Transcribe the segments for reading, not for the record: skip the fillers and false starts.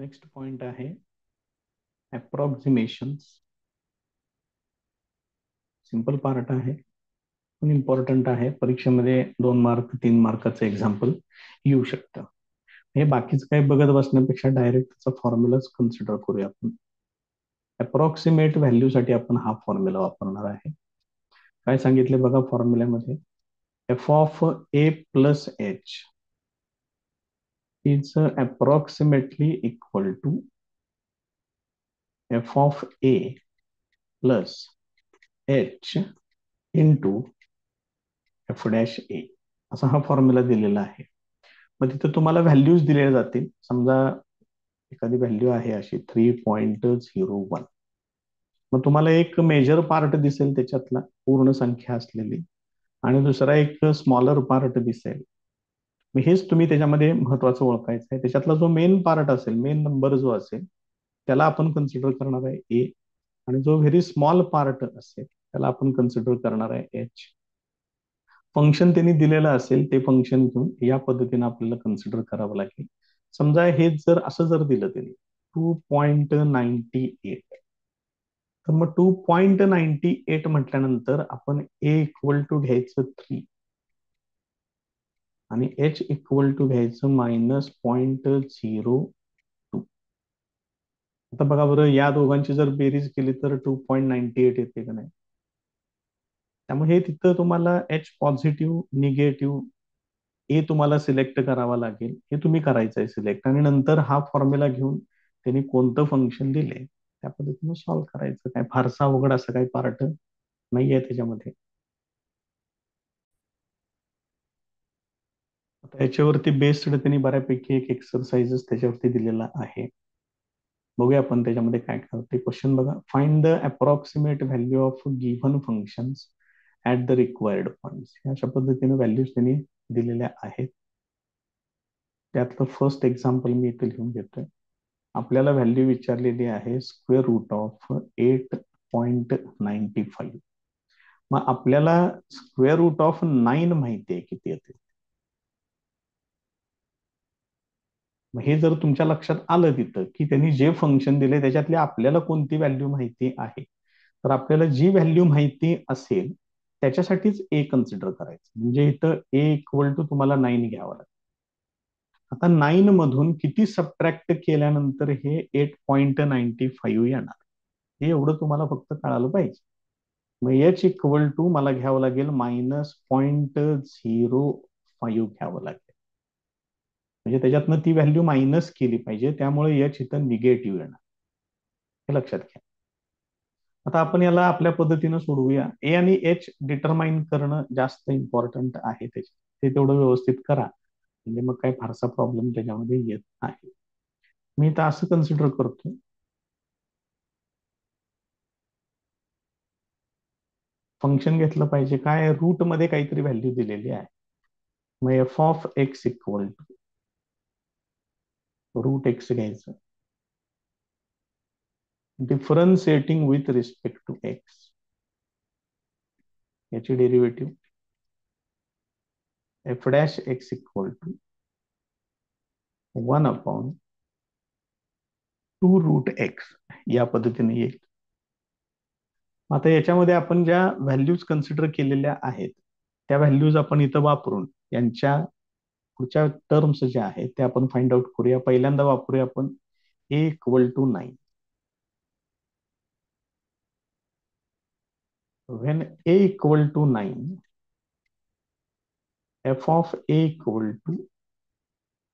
Next point आहे अप्रॉक्सिमेशन्स. Simple part आहे पण इम्पॉर्टंट आहे. परीक्षेमध्ये 2 मार्क 3 मार्काचं एक्झाम्पल येऊ शकतं. हे बाकीचं काही बघत बसण्यापेक्षा डायरेक्ट त्याचा फॉर्म्युलाच कन्सिडर करूया आपण. अप्रॉक्सिमेट व्हॅल्यूसाठी आपण हा फॉर्म्युला वापरणार आहे. काय सांगितले बघा फॉर्म्युल्यामध्ये, F of A plus H is approximately equal to F of A plus H into F dash A, असा हा फॉर्म्युला दिलेला आहे. मग तिथे तुम्हाला व्हॅल्यूज दिल्या जातील. समजा एखादी व्हॅल्यू आहे अशी 3.01. मग तुम्हाला एक मेजर पार्ट दिसेल त्याच्यातला पूर्ण संख्या असलेली आणि दुसरा एक स्मॉलर पार्ट दिसेल. मग हेच तुम्ही त्याच्यामध्ये महत्वाचं ओळखायचं आहे. त्याच्यातला जो मेन पार्ट असेल, मेन नंबर जो असेल, त्याला आपण कन्सिडर करणार आहे ए, आणि जो व्हेरी स्मॉल पार्ट असेल त्याला आपण कन्सिडर करणार आहे एच. फंक्शन त्यांनी दिलेलं असेल ते फंक्शन घेऊन या पद्धतीने आपल्याला कन्सिडर करावं लागेल. समजा हे जर असं जर दिलं त्यांनी 2.98, तर मग 2.98 म्हटल्यानंतर आपण ए इक्वल टू घ्यायचं 3 आणि एच इक्वल टू घ्यायचं -0.02. आता बघा बरं, या दोघांची जर बेरीज केली तर 2.98 येते का नाही. त्यामुळे हे तिथं तुम्हाला एच पॉझिटिव्ह निगेटिव्ह ए तुम्हाला सिलेक्ट करावा लागेल. हे तुम्ही करायचं आहे सिलेक्ट, आणि नंतर हा फॉर्म्युला घेऊन त्यांनी कोणतं फंक्शन दिले त्या पद्धतीने सॉल्व्ह करायचं. काय फारसा अवघड असं काही पार्ट नाहीये त्याच्यामध्ये. आता याच्यावरती बेस्ड त्यांनी बऱ्यापैकी एक एक्सरसाइजेस त्याच्यावरती दिलेला आहे. बघूया आपण त्याच्यामध्ये काय काय होते. क्वेश्चन बघा, find the approximate value of given functions at the required points. अशा पद्धतीने व्हॅल्यूज त्यांनी दिलेल्या आहेत. त्यातलं फर्स्ट एक्झाम्पल मी इथे लिहून घेतोय. आपल्याला व्हॅल्यू विचारलेली आहे स्क्वेअर रूट ऑफ 8.95. मग आपल्याला स्क्वेअर रूट ऑफ 9 माहिती आहे किती येते. मग हे जर तुमच्या लक्षात आलं तिथं की त्यांनी जे फंक्शन दिले त्याच्यातली आपल्याला कोणती व्हॅल्यू माहिती आहे, तर आपल्याला जी व्हॅल्यू माहिती असेल त्याच्यासाठीच ए कन्सिडर करायचं. म्हणजे इथं ए इक्वल टू तुम्हाला 9 घ्यावं लागेल. आता 9 मधून किती सबट्रॅक्ट केल्यानंतर हे 8.95 येणार, हे एवढं तुम्हाला फक्त कळालं पाहिजे. मग एच इक्वल टू मला घ्यावं लागेल -0.05 घ्यावं लागेल. म्हणजे त्याच्यातनं ती व्हॅल्यू मायनस केली पाहिजे, त्यामुळे एच इथं निगेटिव्ह येणार, हे लक्षात घ्या. आता आपण याला आपल्या पद्धतीनं सोडवूया. ए आणि एच डिटरमाइन करणं जास्त इम्पॉर्टंट आहे. ते तेवढं व्यवस्थित करा, म्हणजे मग काही फारसा प्रॉब्लेम त्याच्यामध्ये येत नाही. मी तर असं कन्सिडर करतो, फंक्शन घेतलं पाहिजे काय, रूट मध्ये काहीतरी व्हॅल्यू दिलेली आहे. मग F of x equal to root X घ्यायचं, differentiating with respect to X, याची derivative F dash x equal to 1/2√x या पद्धतीने येईल. आता याच्यामध्ये आपण ज्या व्हॅल्यूज कन्सिडर केलेल्या आहेत त्या व्हॅल्यूज आपण इथं वापरून यांच्या पुढच्या टर्म्स ज्या आहेत त्या आपण फाइंड आउट करूया. पहिल्यांदा वापरूया आपण A equal to 9. When A equal to 9, F of A equal to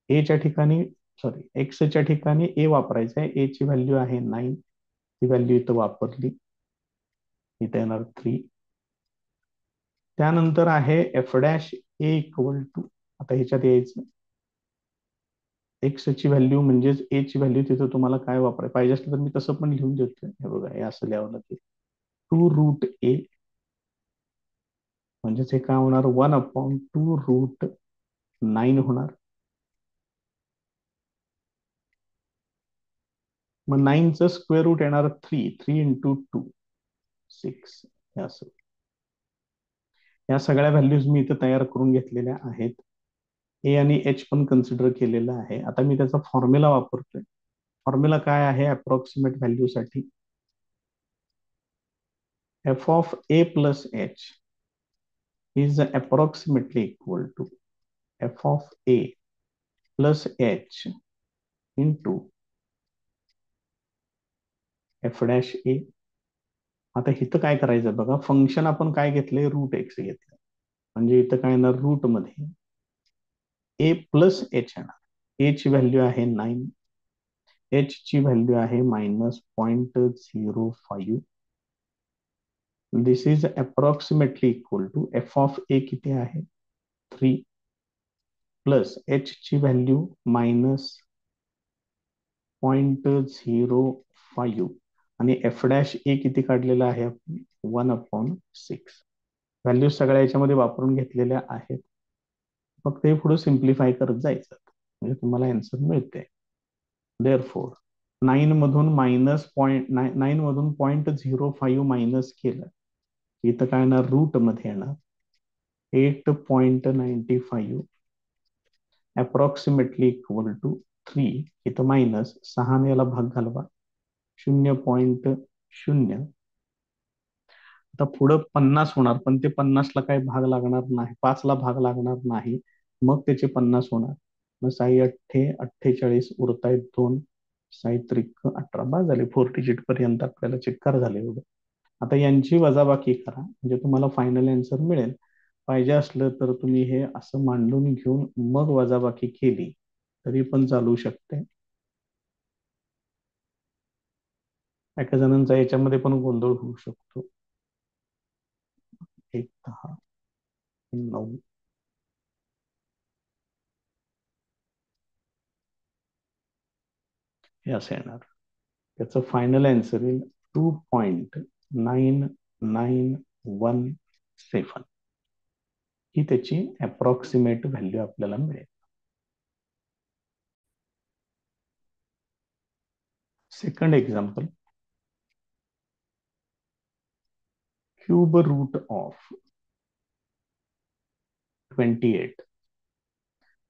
एच्या ठिकाणी, सॉरी एक्सच्या ठिकाणी ए वापरायचं आहे. ए ची व्हॅल्यू आहे 9, ती व्हॅल्यू इथं वापरली, इथे येणार 3. त्यानंतर आहे f dash a equal to, आता ह्याच्यात यायचं एक्स ची व्हॅल्यू म्हणजेच ए ची व्हॅल्यू, तिथं तुम्हाला काय वापरायला पाहिजे असलं तर मी तसं पण लिहून देतोय. हे बघा, हे असं लिहावं लागेल 2√a, म्हणजेच हे काय होणार 1/2√9 होणार. मग 9चं स्क्वेअर रूट येणार 3, 3 इंटू 2 6. हे असं, या सगळ्या व्हॅल्यूज मी इथे तयार करून घेतलेल्या आहेत. ए आणि एच पण कन्सिडर केलेलं आहे. आता मी त्याचा फॉर्म्युला वापरतोय. फॉर्म्युला काय आहे अप्रॉक्सिमेट व्हॅल्यू साठी? F of A plus H is approximately equal to F of A plus H into F dash A. आता इथं काय करायचं बघा, फंक्शन आपण काय घेतलंय, रूट एक्स घेतलं, म्हणजे इथं काय येणार, रूट मध्ये ए प्लस एच येणार. ए ची व्हॅल्यू आहे 9, एच ची व्हॅल्यू आहे -0.05. This is approximately equal to F of A किती आहे 3 प्लस एच ची व्हॅल्यू -0.05 आणि एफ डॅश ए किती काढलेला आहे आपण 1/6. व्हॅल्यू सगळ्या याच्यामध्ये वापरून घेतलेल्या आहेत. फक्त हे पुढे सिम्प्लिफाय करत जायचं म्हणजे तुम्हाला आन्सर मिळते. देअरफॉर 9 मधून -0.9 मधून 0.05 मायनस केलं, इथं काय येणार, रूट मध्ये येणार 8.95 अप्रॉक्सिमेटली इक्वल टू 3. इथं मायनस 6 ने याला भाग घालवा 0.0. आता पुढं 50 होणार, पण ते 50 ला काही भाग लागणार नाही, 5 ला भाग लागणार नाही, मग त्याचे 50 होणार. मग 6 अठ्ठे 48 उरतायत 2, 6 त्रिक 18, बाद झाले. 4 डिजिट पर्यंत आपल्याला चिक्कार झाले एवढं. आता यांची वजाबाकी करा म्हणजे तुम्हाला फायनल आन्सर मिळेल. पाहिजे असलं तर तुम्ही हे असं मांडून घेऊन मग वजाबाकी केली तरी पण चालू शकते. एका जणांचा याच्यामध्ये पण गोंधळ होऊ शकतो. 1 10 9 हे असं येणार. त्याचं फायनल आन्सर येईल 2.9917. ही त्याची अप्रॉक्सिमेट व्हॅल्यू आपल्याला मिळेल. Second example, cube root of 28.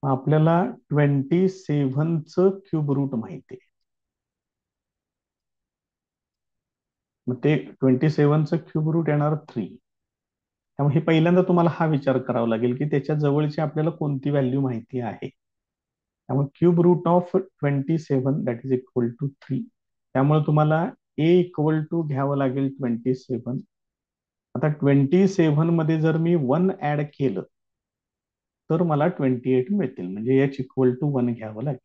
आपल्याला 27चं क्यूब रूट माहिती आहे. मग ते 27चं क्यूब रूट येणार 3. त्यामुळे हे पहिल्यांदा तुम्हाला हा विचार करावा लागेल की त्याच्या जवळची आपल्याला कोणती व्हॅल्यू माहिती आहे. त्यामुळे cube root of 27 that is equal to 3. त्यामुळे तुम्हाला ए इक्वल टू घ्यावं लागेल 27. आता 27 मध्ये जर मी 1 ऍड केलं तर मला 28 मिळतील, म्हणजे एच इक्वल टू 1 घ्यावं लागेल.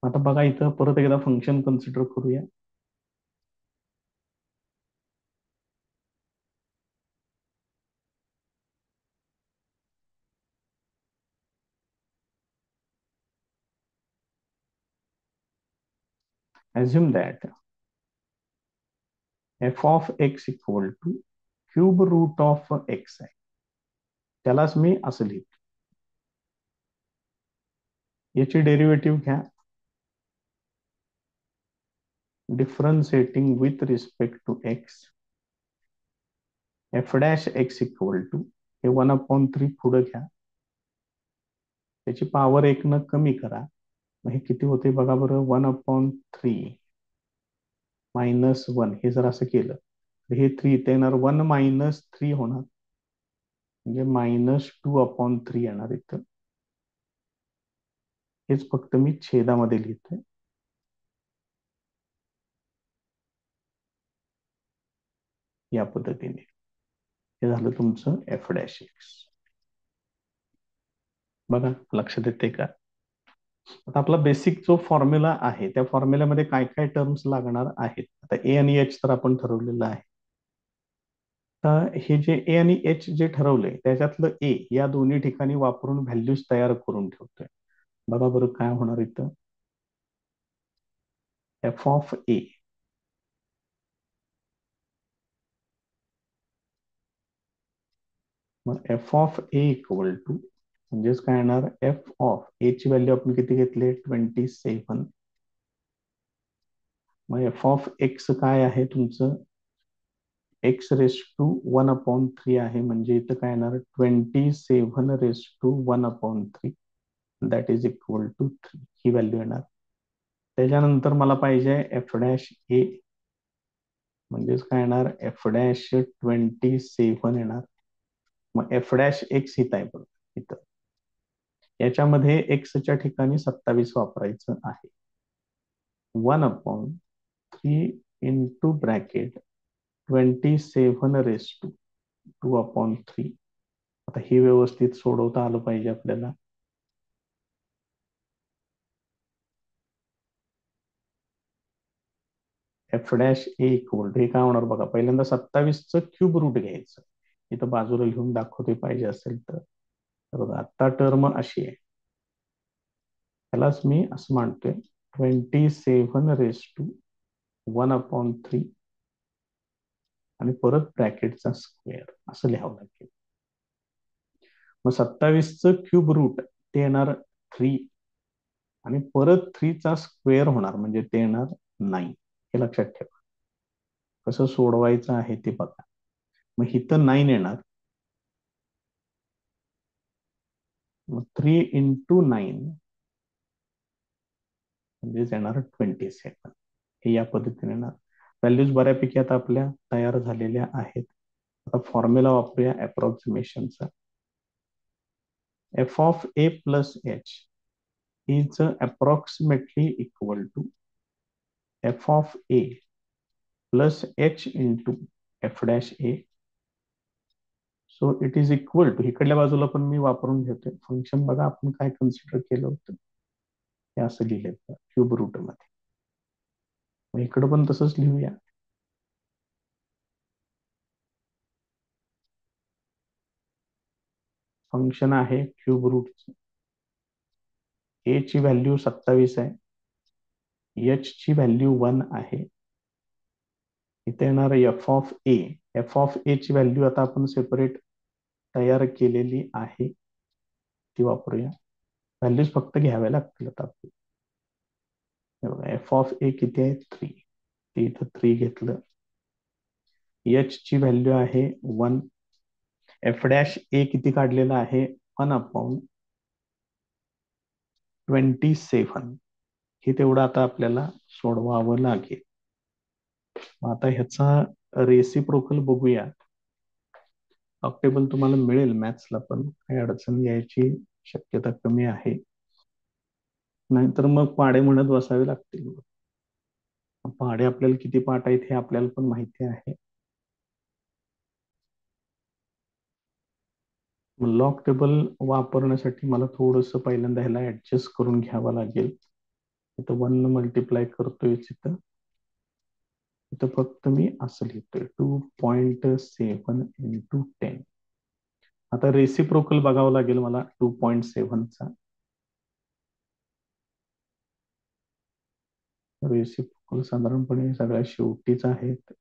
आता बघा इथं परत एकदा फंक्शन कन्सिडर करूया. assume that f of x equal to cube root of x आहे. त्यालाच मी असं लिहितो. याची डेरिव्हेटिव्ह घ्या, differentiating with respect to x. F dash x equal to हे 1/3 पुढे घ्या, त्याची पॉवर 1 न कमी करा. मग हे किती होते बघा बरं, 1/3 -1. हे जर असं केलं तर हे 3 इथे येणार, 1 - 3 होणार म्हणजे -2/3 येणार इथं. हेच फक्त मी छेदामध्ये लिहितोय. या पद्धतीने हे झालं तुमचं एफ डॅश एक्स. बघा लक्षात येते का? आता आपला बेसिक जो फॉर्म्युला आहे त्या फॉर्म्युल्यामध्ये काय काय टर्म्स लागणार आहेत. आता ए आणि एच तर आपण ठरवलेलं आहे. तर हे जे ए आणि एच जे ठरवलंय त्याच्यातलं ए या दोन्ही ठिकाणी वापरून व्हॅल्यूज तयार करून ठेवतोय. बघा बरं काय होणार इथं, एफ ऑफ ए मग F of A equal to म्हणजेच काय येणार, एफ ऑफ ए ची व्हॅल्यू आपण किती घेतली 27. मग एफ ऑफ एक्स काय आहे तुमचं, एक्स रेस टू 1/3 आहे, म्हणजे इथं काय येणार 27 raise to 1/3 that is equal to 3 ही व्हॅल्यू येणार. त्याच्यानंतर मला पाहिजे एफ डॅश ए, म्हणजेच काय येणार, एफ डॅश 27 येणार. मग एफ डॅश एक्स इथं आहे बघ, इथं याच्यामध्ये एक्सच्या ठिकाणी 27 वापरायचं आहे. 1/3 इंटू ब्रॅकेट 27 raised to 2/3. आता ही व्यवस्थित सोडवता आलं पाहिजे आपल्याला. F dash a equal to, हे काय होणार बघा, पहिल्यांदा 27चं क्यूब रूट घ्यायचं. इथं बाजूला लिहून दाखवते पाहिजे असेल तर. बघा आता टर्म अशी आहे, त्यालाच मी असं मानतोय 27 raised to 1/3 आणि परत ब्रॅकेटचा स्क्वेअर असं लिहावं लागेल. मग 27चं क्यूब रूट ते येणार 3 आणि परत 3चा स्क्वेअर होणार म्हणजे ते येणार 9. हे लक्षात ठेवा. कसं सोडवायचं आहे ते बघा. मग इथं 9 येणार, मग 3 इंटू 9 म्हणजेच येणार 27. हे या पद्धतीने येणार. व्हॅल्यूज बऱ्यापैकी आता आपल्या तयार झालेल्या आहेत. आता फॉर्म्युला वापरूया अप्रॉक्सिमेशनचा. F of A plus H is approximately equal to F of A plus H into F dash A. So it is equal to, इकडल्या बाजूला पण मी वापरून घेतोय फंक्शन. बघा आपण काय कन्सिडर केलं होतं, हे असं लिहिलं क्यूब रूट मध्ये. मग इकडं पण तसंच लिहूया. फंक्शन आहे क्यूब रूट. ए ची व्हॅल्यू 27 आहे, एच ची व्हॅल्यू 1 आहे. इथे येणार F of A. F of A ची व्हॅल्यू आता आपण सेपरेट तयार केलेली आहे, ती वापरूया. व्हॅल्यूज फक्त घ्याव्या लागतील आता आपल्याला. एफ ऑफ ए किती आहे, 3. ते इथं 3 घेतलं. एच ची व्हॅल्यू आहे 1. एफ डॅश ए किती काढलेला आहे, 1/27. हे तेवढं आता आपल्याला सोडवावं लागेल. आता ह्याचा रेसिप्रोकल बघूया. ऑक्टेबल तुम्हाला मिळेल मॅथ्सला, पण काही अडचण यायची शक्यता कमी आहे. नाहीतर मग पाडे म्हणत बसावे लागतील. पाडे आपल्याला किती पाठ आहेत हे आपल्याला पण माहिती आहे. लॉग टेबल वापरण्यासाठी मला थोडस पहिल्यांदा ह्याला ऍडजस्ट करून घ्यावं लागेल. इथं 1 मल्टिप्लाय करतोय, इथं फक्त मी असं लिहितोय 2.7 इंटू 10. आता रेसिप्रोकल बघावं लागेल मला 2.7चा. रेसिप्रोकल साधारणपणे सगळ्या शेवटीच आहेत.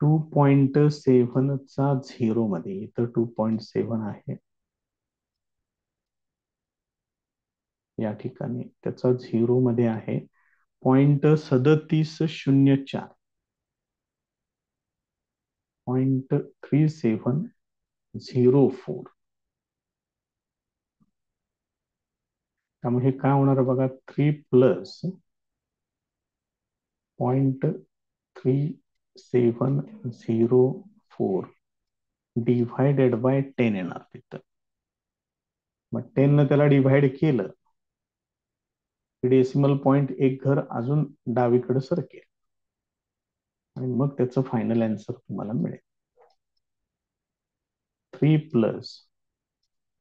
2.7चा 0 मध्ये, इथं 2.7 आहे या ठिकाणी, त्याचा 0 मध्ये आहे 0.3704, 0.3704. त्यामुळे हे काय होणार बघा, 3 प्लस 0.3704 डिव्हायडेड बाय 10 येणार तिथं. मग 10 न त्याला डिव्हाइड केलं, डेसिमल पॉइंट एक घर अजून डावीकडे सरकेल आणि मग त्याचं फायनल आन्सर तुम्हाला मिळेल. 3 plus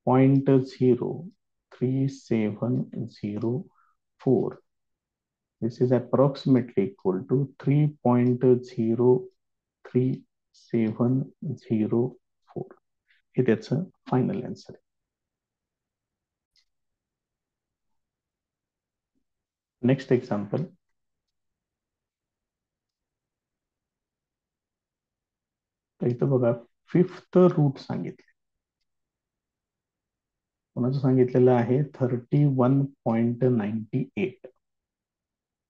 0.3704. This is approximately equal to 3.03704. हे त्याचं फायनल आन्सर आहे. Next example. तर इथं बघा 5th रूट सांगितले. कोणाचं सांगितलेलं आहे, 31.98.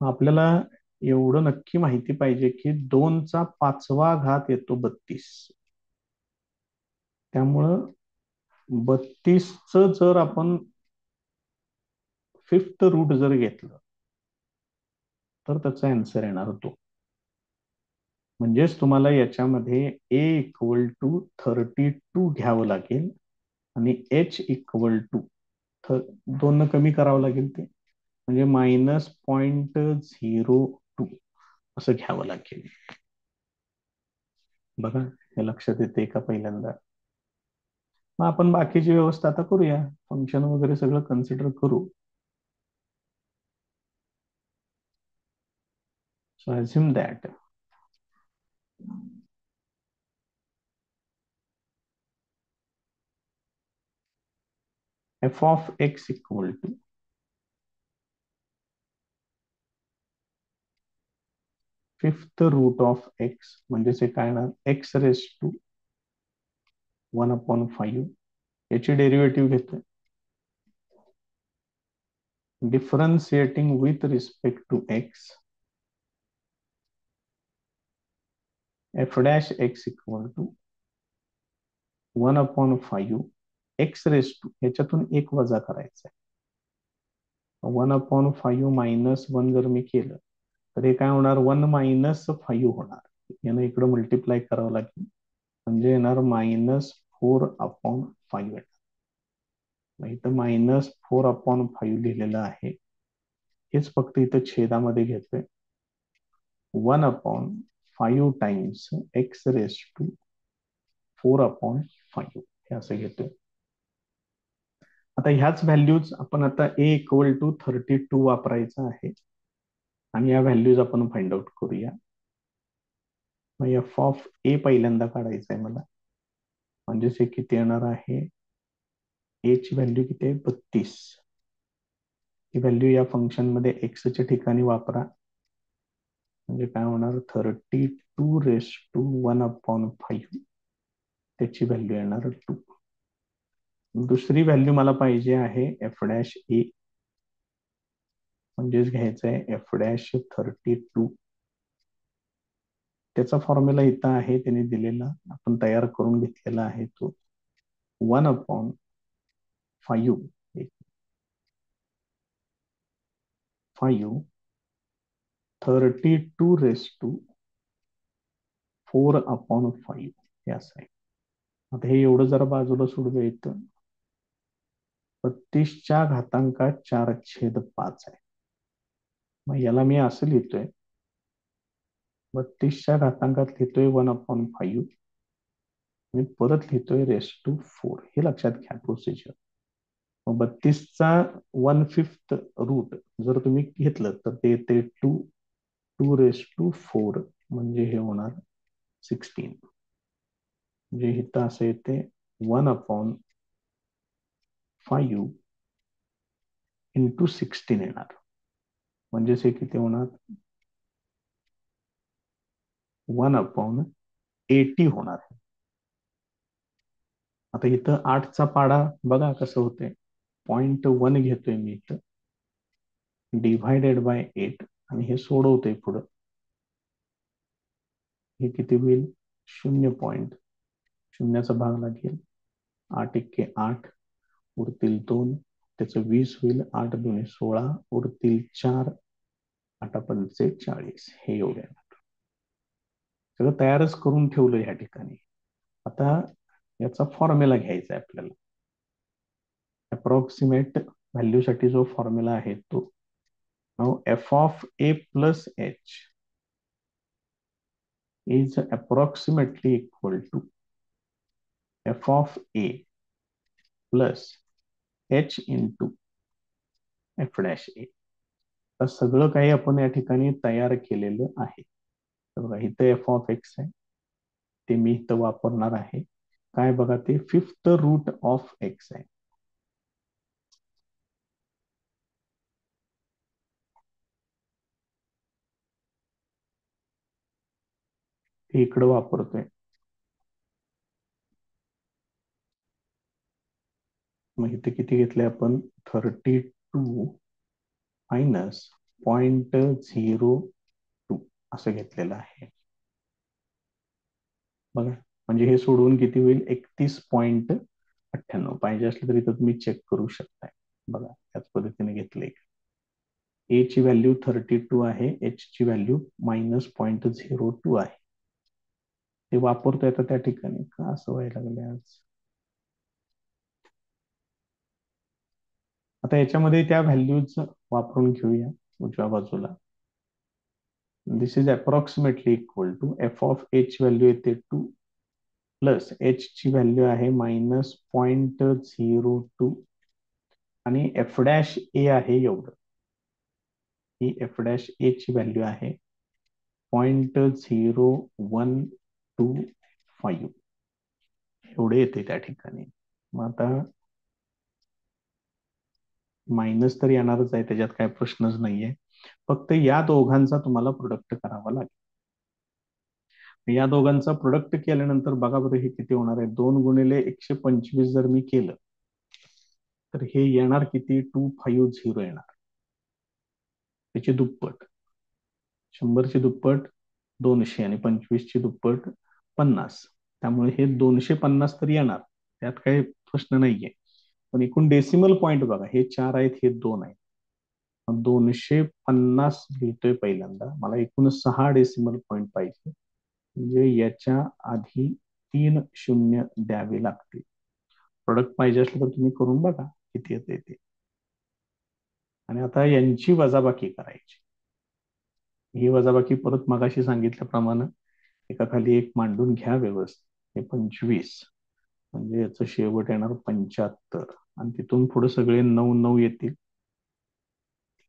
आपल्याला एवढं नक्की माहिती पाहिजे की 2चा 5वा घात येतो 32. त्यामुळं 32च जर आपण फिफ्थ रूट जर घेतलं तर त्याचा आन्सर येणार तो. म्हणजेच तुम्हाला याच्यामध्ये ए इक्वल टू 32 घ्यावं लागेल आणि एच इक्वल टू दोन कमी करावं लागेल ते, म्हणजे -0.02 असं घ्यावं लागेल. बघा हे लक्षात येते का पहिल्यांदा. मग आपण बाकीची व्यवस्था आता करूया, फंक्शन वगैरे सगळं कन्सिडर करू. So assume that f of x equal to fifth root of x, म्हणजेच हे काय येणार, एक्स रेस टू 1/5. याची डेरिव्हेटिव्ह घेतोय, differentiating with respect to x, f dash x equal to 1/5 x raise to, ह्याच्यातून एक वजा करायचा आहे. 1/5 -1 जर मी केलं तर हे काय होणार, 1 - 5 होणार. यानं इकडं मल्टिप्लाय करावं लागेल, म्हणजे येणार -4/5 येणार. मग इथं -4/5 लिहिलेलं आहे, हेच फक्त इथं छेदामध्ये घेतोय. 1/5 टाइम्स एक्स रेस टू 4/5 हे असं घेतोय. आता ह्याच व्हॅल्यूज आपण आता ए इक्वल टू 32 वापरायचं आहे आणि या व्हॅल्यूज आपण फाइंड आउट करूया. मग एफ ऑफ ए पहिल्यांदा काढायचं आहे मला, म्हणजेच हे किती येणार आहे, ए ची व्हॅल्यू किती आहे, 32. ही व्हॅल्यू या फंक्शन मध्ये एक्सच्या ठिकाणी वापरा, म्हणजे काय होणार, 32 ⁻1/5 त्याची व्हॅल्यू येणार 2. दुसरी व्हॅल्यू मला पाहिजे आहे एफ डॅश ए, म्हणजेच घ्यायचं आहे एफ डॅश 32. त्याचा फॉर्म्युला इथं आहे, त्याने दिलेला, आपण तयार करून घेतलेला आहे तो 1/5 32 ⁻4/5 हे असं आहे. आता हे एवढं जरा बाजूला सोडूया, इथं 32/4/5 आहे. मग याला मी असं लिहितोय, 32 च्या घातांकात लिहितोय 1/5 आणि परत लिहितोय रेस टू 4. हे लक्षात घ्या प्रोसिजर. मग 32चा 1/5 रूट जर तुम्ही घेतलं तर ते येते 2 म्हणजे हे होणार 16. म्हणजे इथं असं येते 1/5 इंटू 16 येणार, म्हणजेच हे किती होणार, 1/80 होणार. आता इथं 8चा पाडा बघा कसं होतंय, 0.1 घेतोय मी इथं, डिव्हायडेड बाय 8 आणि हे सोडवतोय पुढं, हे किती होईल, 0.0चा भाग लागेल, 8 × 8 उरतील 2, त्याचं 20 होईल, 8×2 = 16 उरतील 4, 8×5 = 40. हे एवढे सगळं तयारच करून ठेवलं ह्या ठिकाणी. आता याचा फॉर्म्युला घ्यायचा आहे आपल्याला. अप्रॉक्सिमेट व्हॅल्यूसाठी जो फॉर्म्युला आहे तो, F of A plus H is approximately equal to F of A plus H into F dash A. तर सगळं काही आपण या ठिकाणी तयार केलेलं आहे. तर बघा इथं एफ ऑफ एक्स आहे, ते मी इथं वापरणार आहे. काय बघा, ते फिफ्थ रूट ऑफ एक्स आहे. ते इकडं वापरतोय. मग इथे किती घेतले आपण, 32 मायनस 0.02 असं घेतलेलं आहे. बघा, म्हणजे हे सोडवून किती होईल, 31.98. पाहिजे असलं तरी तर तुम्ही चेक करू शकताय. बघा त्याच पद्धतीने घेतले. ए ची व्हॅल्यू 32 आहे, एच ची व्हॅल्यू -0.02 आहे. ते वापरतोय आता त्या ठिकाणी. का असं व्हायला लागलं आज? आता याच्यामध्ये त्या व्हॅल्यूज वापरून घेऊया उजव्या बाजूला. This is approximately equal to F of H value येते 2 प्लस एच ची व्हॅल्यू आहे -0.02 आणि एफ डॅश ए आहे एवढं. ही एफ डॅश ए ची व्हॅल्यू आहे 0.0125 एवढे येते त्या ठिकाणी. मग आता मायनस तर येणारच आहे, त्याच्यात काय प्रश्नच नाहीये. फक्त या दोघांचा तुम्हाला प्रोडक्ट करावा लागेल. या दोघांचा प्रोडक्ट केल्यानंतर बघा बरं हे किती होणार आहे. 2 गुणिले 125 जर मी केलं तर हे येणार किती? 250 येणार. त्याची दुप्पट. 100 ची दुप्पट 200 आणि 25 ची दुप्पट 50. त्यामुळे हे 250 तर येणार, त्यात काही प्रश्न नाहीये. पण एकूण डेसिमल पॉईंट बघा, हे 4 आहेत, हे 2 आहेत. 250 लिहितोय पहिल्यांदा. मला एकूण 6 डेसिमल पॉईंट पाहिजे, म्हणजे याच्या आधी 3 शून्य द्यावे लागतील. प्रोडक्ट पाहिजे असलं तर तुम्ही करून बघा किती येते ते. आणि आता यांची वजाबाकी करायची. ही वजाबाकी परत मगाशी सांगितल्याप्रमाणे एका खाली एक मांडून घ्या व्यवस्थित. हे 25 म्हणजे याचं शेवट येणार 75 आणि तिथून पुढे सगळे 9 9 येतील.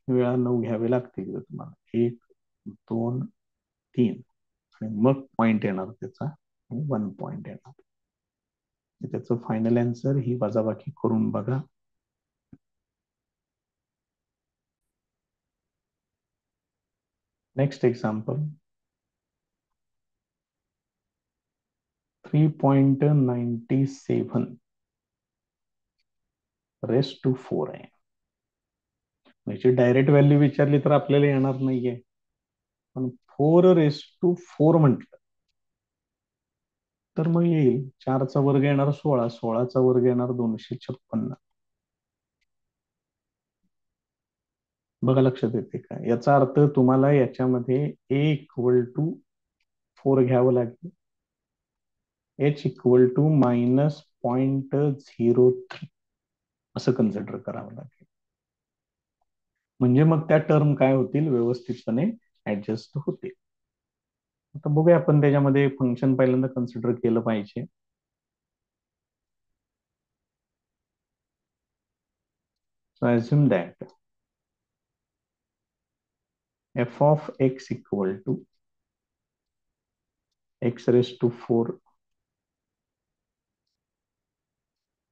वेळा 9 घ्यावे लागतील तुम्हाला. 1 2 3 आणि मग पॉइंट येणार त्याचा आणि 1 पॉइंट येणार. त्याचं फायनल आन्सर. ही वजाबाकी करून बघा. नेक्स्ट एक्झाम्पल 3.97 रेस टू 4 आहे. याची डायरेक्ट व्हॅल्यू विचारली तर आपल्याला येणार नाहीये, पण 4 रेस टू 4 म्हटलं तर मग येईल. 4चा वर्ग येणार 16, 16चा वर्ग येणार 256. बघा लक्षात येते का? याचा अर्थ तुम्हाला याच्यामध्ये ए इक्वल टू 4 घ्यावं लागेल, एच इक्वल टू -0.03 असं कन्सिडर करावं लागेल. म्हणजे मग त्या टर्म काय होतील? व्यवस्थितपणे ऍडजस्ट होतील. आता बघूया आपण त्याच्यामध्ये फंक्शन पहिल्यांदा कन्सिडर केलं पाहिजे. So assume that f of x equal to x raised to 4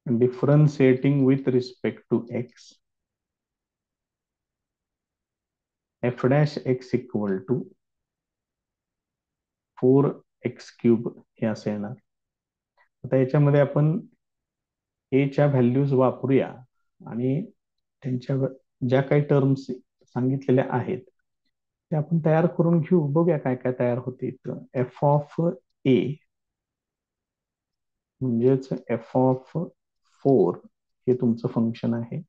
differentiating with respect to x, f dash x equal to 4x cube हे असं येणार. आता याच्यामध्ये आपण ए च्या व्हॅल्यूज वापरूया आणि त्यांच्या ज्या काही टर्म्स सांगितलेल्या आहेत ते आपण तयार करून घेऊ. बघूया काय काय तयार होते. एफ ऑफ ए म्हणजेच एफ ऑफ 4 हे तुमचं फंक्शन आहे.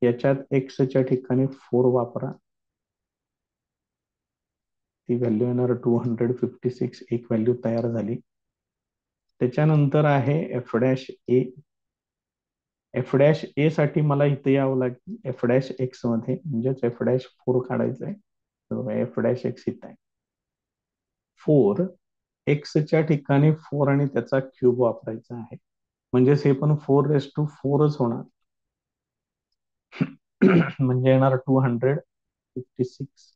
याच्यात एक्सच्या ठिकाणी 4 वापरा, ती व्हॅल्यू येणार 256. एक व्हॅल्यू तयार झाली. त्याच्यानंतर आहे एफ डॅश ए. एफ डॅश ए साठी मला इथे यावं लागेल एफ डॅश एक्स मध्ये, म्हणजेच एफ डॅश 4 काढायचं आहे. एफ डॅश एक्स इथं आहे. 4 एक्सच्या ठिकाणी 4 आणि त्याचा क्यूब वापरायचा आहे, म्हणजेच हे पण 4 रेस टू 4च होणार. म्हणजे येणार 256.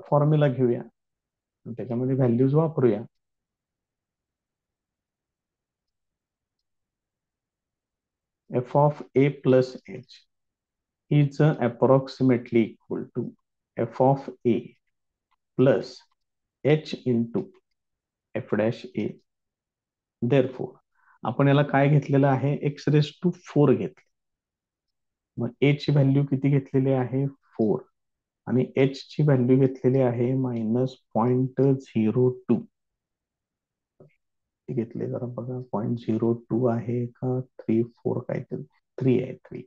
फॉर्म्युला घेऊया, त्याच्यामध्ये व्हॅल्यूज वापरूया. F of A plus H is approximately equal to F of A plus H into F dash a. Therefore आपण याला काय घेतलेलं आहे? एक्स रेस टू 4 घेतले. मग ए ची व्हॅल्यू किती घेतलेली आहे? 4 आणि एच ची व्हॅल्यू घेतलेली आहे -0.02 घेतले. जरा बघा 0.02 आहे का 3 4 काहीतरी 3 आहे. 3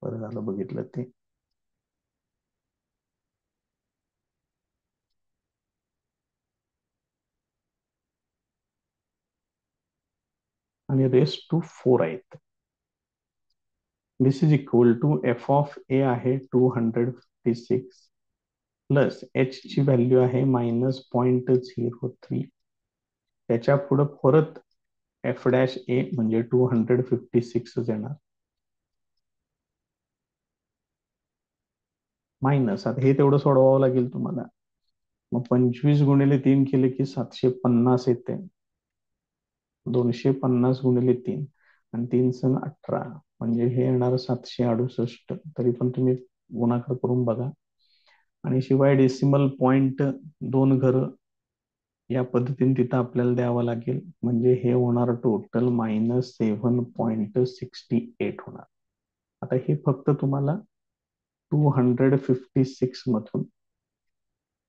बरं झालं बघितलं ते. आणि रेस टू 4 आहेत. This is equal to F of A आहे 256 प्लस एच ची व्हॅल्यू आहे -0.03. त्याच्या पुढे परत एफ डॅश ए म्हणजे 256 येणार मायनस. आता हे तेवढं सोडवावं लागेल तुम्हाला. मग 25 × 3 केले की 750 येते. 250 × 3 आणि 3×18 म्हणजे हे येणार 768. तरी पण तुम्ही गुणाकार करून बघा. आणि शिवाय डेसिमल पॉइंट 2 घर या पद्धतीने तिथं आपल्याला द्यावं लागेल. म्हणजे हे होणार टोटल -7.68 होणार. आता हे फक्त तुम्हाला 256 मधून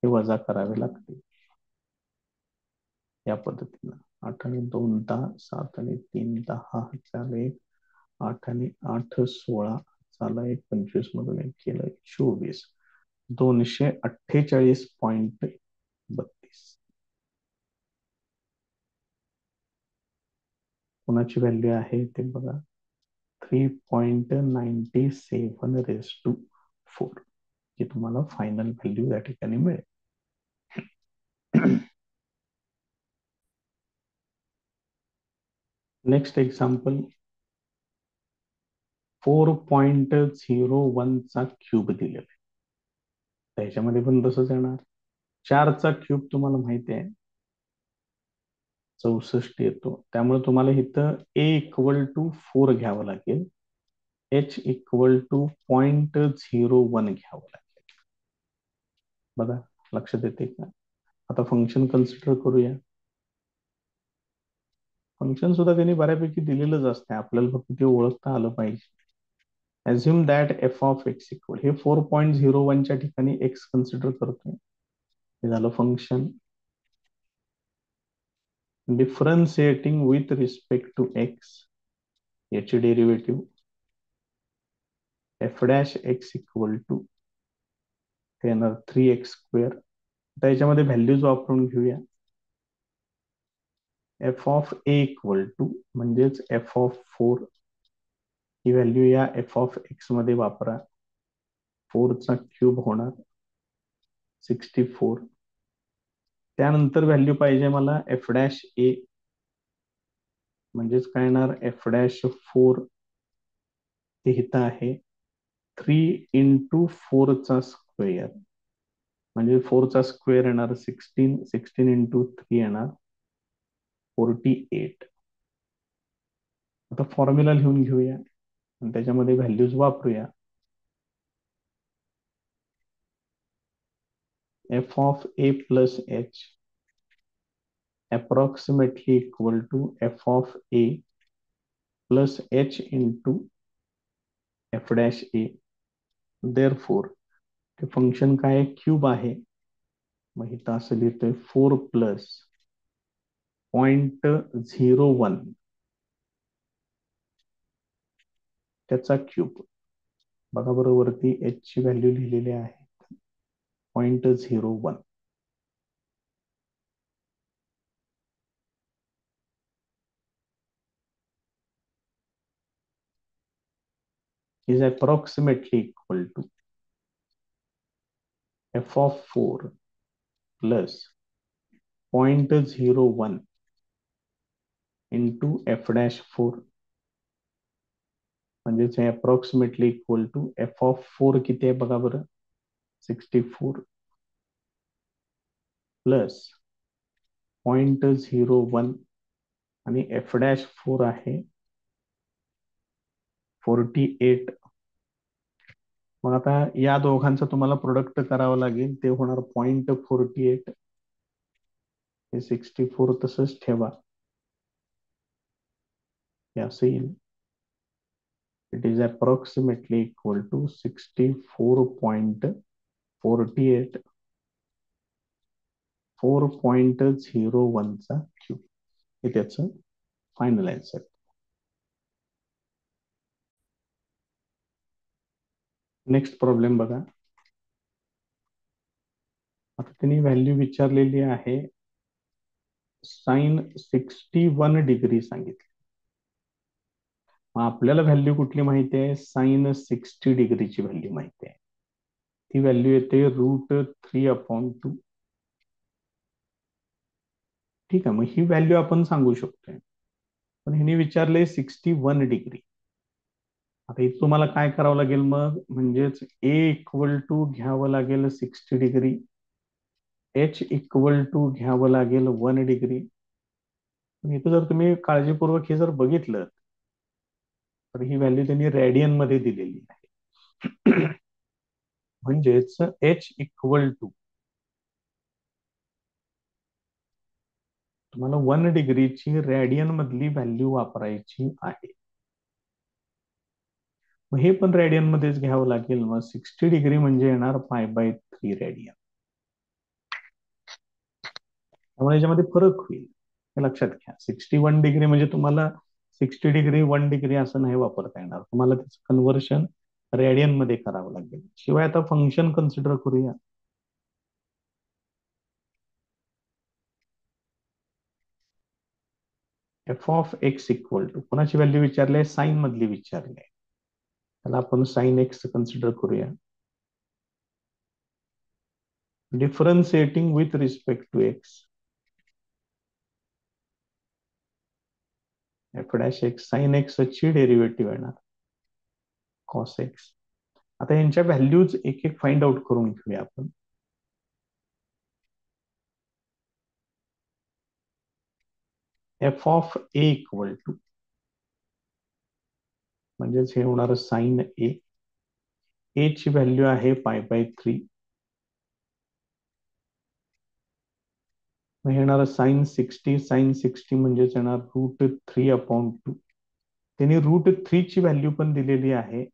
हे वजा करावे लागते या पद्धतीनं. 8 आणि 2 10, 7 आणि 3 10, 8 आणि 8 16, 25 मधून 1 केलं 24, 248.32. कोणाची व्हॅल्यू आहे ते बघा. 3.97 ही तुम्हाला फायनल व्हॅल्यू या ठिकाणी मिळेल. नेक्स्ट एक्झाम्पल 4.01 चा क्यूब दिलेला आहे. त्याच्यामध्ये पण तसंच येणार. 4 चा क्यूब तुम्हाला माहिती आहे 64 येतो. त्यामुळे तुम्हाला इथं ए इक्वल टू 4 घ्यावं लागेल. एच इक्वल टू 0.01 घ्यावं लागेल. बघा लक्षात येते का? आता फंक्शन कन्सिडर करूया. फंक्शन सुद्धा त्यांनी बऱ्यापैकी दिलेलंच असते. आपल्याला फक्त ते ओळखता आलं पाहिजे. assume that f of x equal हे 4.01 च्या ठिकाणी x कन्सिडर करतोय. हे झालं function. Differentiating with respect to x याची derivative F dash x equal to ते येणार 3x². त्याच्यामध्ये व्हॅल्यूज वापरून घेऊया. F of A equal to म्हणजेच एफ ऑफ 4 ही व्हॅल्यू या एफ ऑफ एक्स मध्ये वापरा. 4 चा क्यूब होणार 64. त्यानंतर व्हॅल्यू पाहिजे मला एफ डॅश ए म्हणजेच काय येणार एफ डॅश 4 ते इथं आहे 3 × 4 चा स्क्वेअर म्हणजे 4 चा स्क्वेअर येणार 16. 16 × 3 येणार 48. आता फॉर्म्युला लिहून घेऊया आणि त्याच्यामध्ये व्हॅल्यूज वापरूया. F of A plus H approximately equal to f of a plus h into f dash a. therefore ते फंक्शन काय आहे क्यूब आहे. मग इथं असं लिहितोय 4 प्लस 0.01 त्याचा क्यूब. बघा बरं वरती h ची व्हॅल्यू लिहिलेली आहे 0.01. is approximately equal to f of 4 plus 0.01 into f dash 4 म्हणजेच हे approximately equal to F of 4 किती आहे बघा बरं 64 प्लस 0.01 आणि एफ डॅश 4 आहे 48. मग आता या दोघांचं तुम्हाला प्रोडक्ट करावं लागेल. ते होणार 0.48. हे 64 तसंच ठेवा. हे असं येईल. It is approximately equal to 64.48 4.01 चा क्यूब. हे त्याचं फायनल आन्सर. नेक्स्ट प्रॉब्लेम बघा. आता त्यांनी व्हॅल्यू विचारलेली आहे sin 61 डिग्री सांगितली. मग आपल्याला व्हॅल्यू कुठली माहिती आहे? साइन 60 डिग्रीची व्हॅल्यू माहिती आहे. ती व्हॅल्यू येते √3/2. ठीक आहे, मग ही व्हॅल्यू आपण सांगू शकतोय. पण हिने विचारले 61 डिग्री. आता इथे तुम्हाला काय करावं लागेल मग? म्हणजेच ए इक्वल टू घ्यावं लागेल 60 डिग्री, एच इक्वल टू घ्यावं लागेल 1 डिग्री. इथं जर तुम्ही काळजीपूर्वक हे जर बघितलं तर ही व्हॅल्यू त्यांनी रेडियन मध्ये दिलेली आहे. म्हणजेच एच इक्वल टू तुम्हाला 1 डिग्रीची रेडियन मधली व्हॅल्यू वापरायची आहे. मग हे पण रेडियन मध्येच घ्यावं लागेल. मग 60 डिग्री म्हणजे येणार π/3 रेडियन. त्यामुळे याच्यामध्ये फरक होईल, हे लक्षात घ्या. 61 डिग्री म्हणजे तुम्हाला 60 डिग्री 1 डिग्री असं नाही वापरता येणार. तुम्हाला त्याचं कन्व्हर्शन रेडियन मध्ये करावं लागेल. शिवाय आता फंक्शन कन्सिडर करूया. F of x equal to कोणाची व्हॅल्यू विचारली आहे? साईन मधली विचारली आहे. त्याला आपण साइन एक्स कन्सिडर करूया. Differentiating with respect to x, f dash x sine x ची डेरिव्हेटिव्ह येणार कॉस एक्स. आता यांच्या व्हॅल्यूज एक एक फाइंड आउट करून घेऊया आपण. F of A equal to म्हणजेच हे होणार साइन ए. ए ची व्हॅल्यू आहे π/3. मग येणार साइन 60. साइन 60 म्हणजेच येणार √3/2. त्यांनी √3 ची व्हॅल्यू पण दिलेली आहे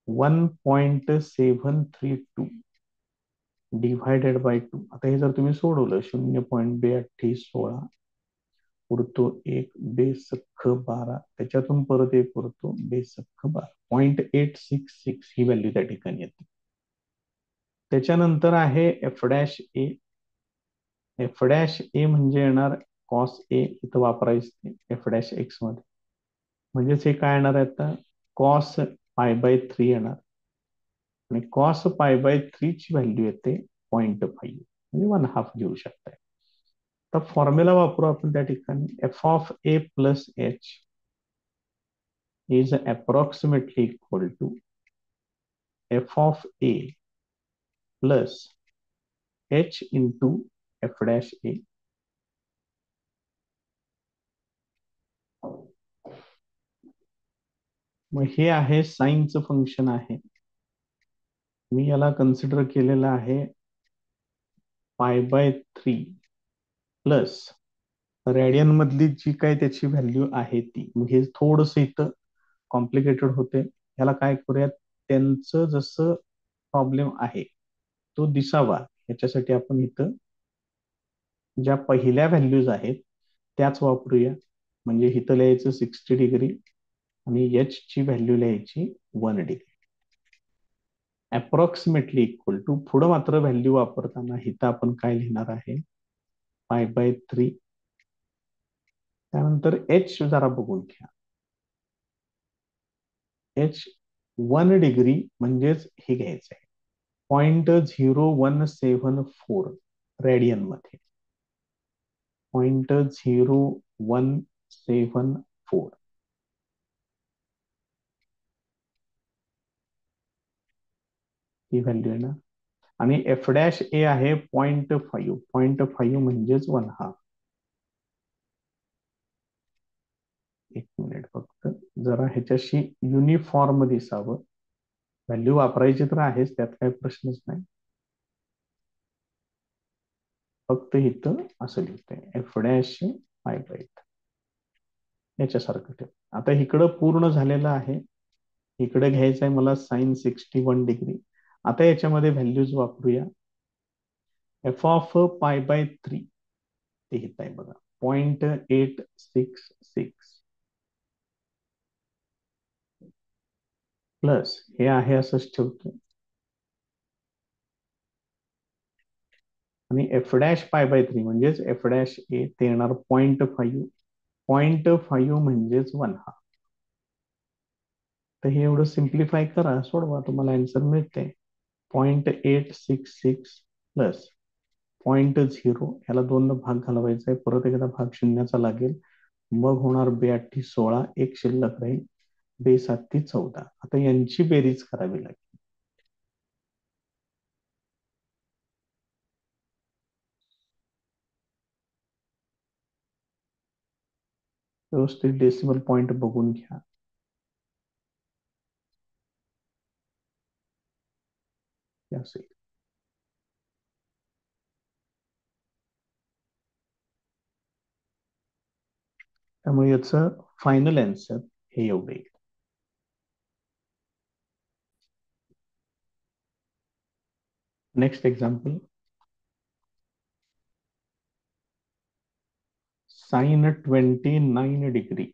1.732 डिव्हायडेड बाय 2. आता हे जर तुम्ही सोडवलं 0.8216 उरतो 1 बेसख्ख 12, त्याच्यातून परत 1 उरतो बेसख्ख 12. 0.866 ही व्हॅल्यू त्या ठिकाणी येते. त्याच्यानंतर आहे एफ डॅश ए. एफ डॅश ए म्हणजे येणार कॉस ए. इथं वापरायचं एफ डॅश एक्स मध्ये. म्हणजेच हे काय येणार आहे आता? कॉस π/3 येणार. आणि कॉस π/3 ची व्हॅल्यू येते 0.5 म्हणजे 1/2 घेऊ शकताय. तर फॉर्म्युला वापरू आपण त्या ठिकाणी. F of A plus H is approximately equal to F of A plus H into F dash A. मग हे आहे साईनचं फंक्शन आहे. मी याला कन्सिडर केलेलं आहे π/3 प्लस रेडियन मधली जी काही त्याची व्हॅल्यू आहे ती. मग हे थोडस इथं कॉम्प्लिकेटेड होते. याला काय करूयात, त्यांचं जसं प्रॉब्लेम आहे तो दिसावा याच्यासाठी आपण इथं ज्या पहिल्या व्हॅल्यूज आहेत त्याच वापरूया. म्हणजे इथं लिहायचं 60 डिग्री आणि एच ची व्हॅल्यू लिहायची 1 डिग्री. अप्रॉक्सिमेटली इक्वल टू पुढं मात्र व्हॅल्यू वापरताना इथं आपण काय लिहिणार आहे? π/3. त्यानंतर एच जरा बघून घ्या. एच 1 डिग्री म्हणजेच हे घ्यायचं आहे 0.0174 रेडियन मध्ये. 0.0174 ही व्हॅल्यू आहे ना. आणि एफ डॅश ए आहे 0.5. 0.5 म्हणजेच 1/2. एक मिनिट फक्त जरा ह्याच्याशी युनिफॉर्म दिसावं. व्हॅल्यू वापरायची तर आहेच, त्यात काही प्रश्नच नाही. फक्त इथं असं लिहितंय एफ डॅश π/3 याच्यासारखं ठेव. आता इकडं पूर्ण झालेलं आहे. इकडे घ्यायचं आहे मला साइन 61 डिग्री. आता याच्यामध्ये व्हॅल्यूज वापरूया. एफ ऑफ π/3 ते हित आहे बघा 0.866 प्लस हे आहे असंच ठेवतो. आणि एफ डॅश π/3 म्हणजेच एफ डॅश ए ते येणार 0.5. 0.5 म्हणजेच 1/2. तर हे एवढं सिम्प्लिफाय करा, सोडवा, तुम्हाला आन्सर मिळते 0.866 प्लस 0.0, ह्याला 2 भाग घालवायचा आहे, परत एकदा भाग शून्याचा लागेल, मग होणार 2×8 = 16, एक शिल्लक राहील, 2×7 = 14. आता यांची बेरीज करावी लागेल. व्यवस्थित डेसिमल पॉइंट बघून घ्या. असेल त्यामुळे याचं फायनल आन्सर हे एवढे येईल. नेक्स्ट एक्झाम्पल, sin 29 डिग्री